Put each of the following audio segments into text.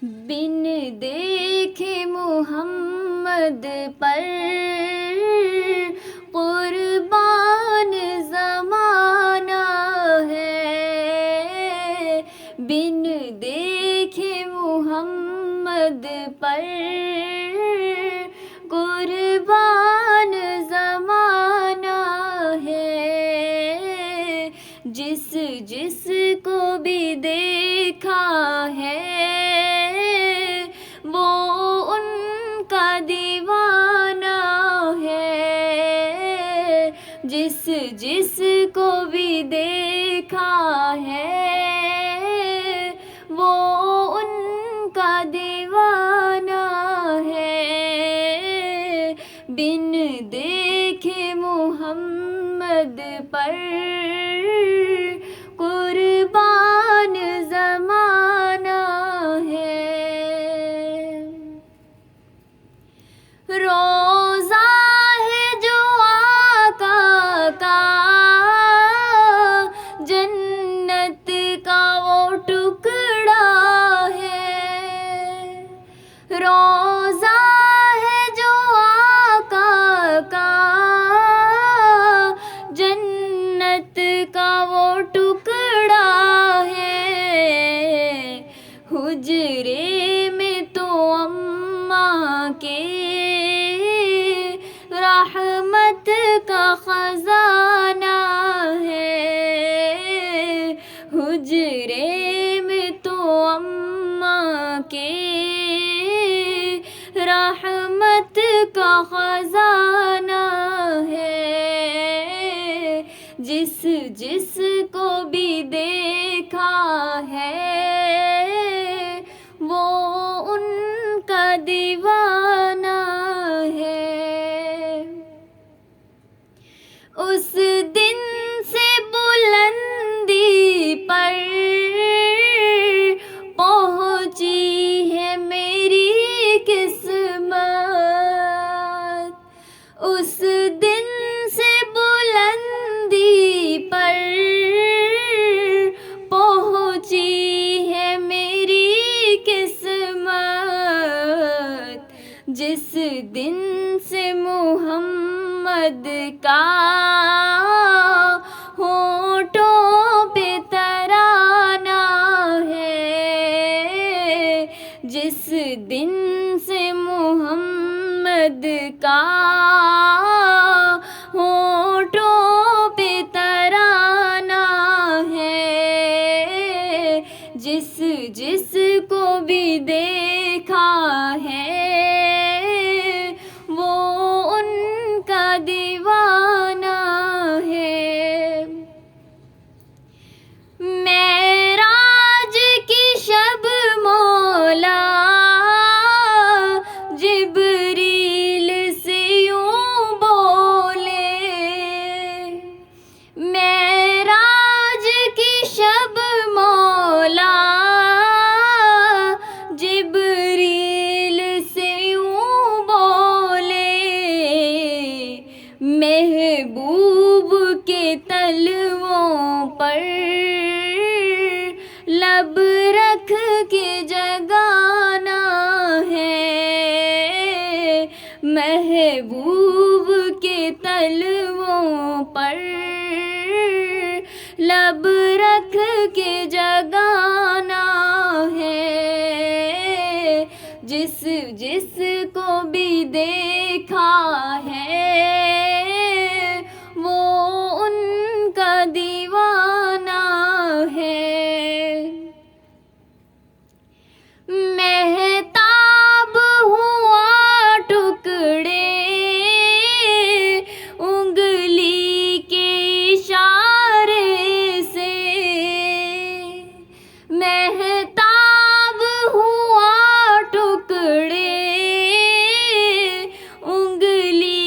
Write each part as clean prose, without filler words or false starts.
बिन देखे मोहम्मद पर कुर्बान ज़माना है। बिन देखे मोहम्मद पर कुर्बान ज़माना है। जिस जिस को भी देखा है वो उनका दीवाना है। जिस जिस को भी देखा है वो उनका दीवाना है। बिन देखे मोहम्मद पर कुर्बान ज़माना है। रोज़ा है जो आका का जन्नत का वो टुकड़ा है। रोज़ा है जो आका का जन्नत का वो टुकड़ा है। हुजरे में तो अम्मा के रहमत का खजाना है। हुजरे में तो अम्मा के रहमत का खजाना है। जिस जिस को भी देखा है वो उनका दीवाना है। उस दिन से बुलंदी पर पहुंची है मेरी किस्मत। उस दिन से बुलंदी पर पहुंची है मेरी किस्मत। जिस दिन से मोहम्मद का होठों पे तराना है। जिस दिन से मोहम्मद का होठों पे तराना है। जिस जिस को भी देखा है वो उनका दीवाना है। मेराज की शब मौला जिब्रील से यूं बोले। मेराज की शब मौला जिब्रील से यूं बोले। महबूब के तलवों पर लब रख के जगाना है। महबूब के तलवों पर लब रख के जगाना है। जिस जिस को भी देखा है वो उनका दीवाना है। महताब हुआ टुकड़े उंगली के इशारे से। महताब हुआ टुकड़े उंगली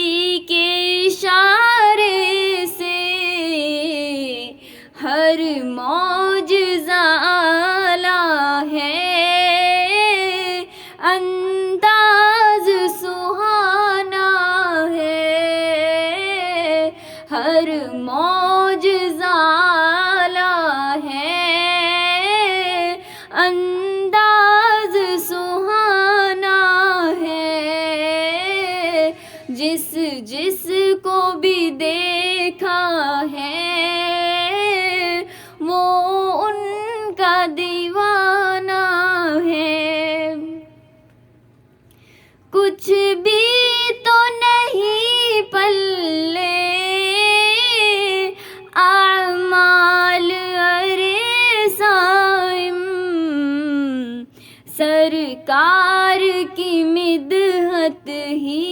सरकार की मिदहत ही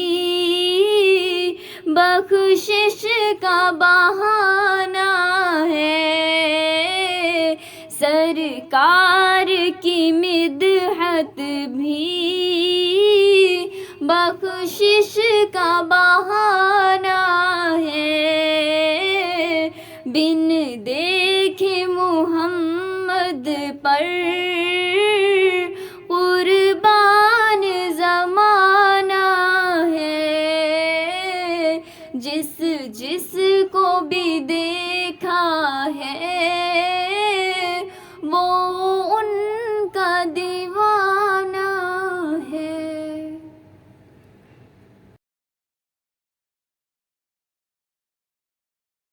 बख्शिश का बहाना है। सरकार की मिदहत भी बख्शिश का बहाना है। बिन देखे मोहम्मद पर कुर्बान ज़माना है। जिस जिस को भी देखा है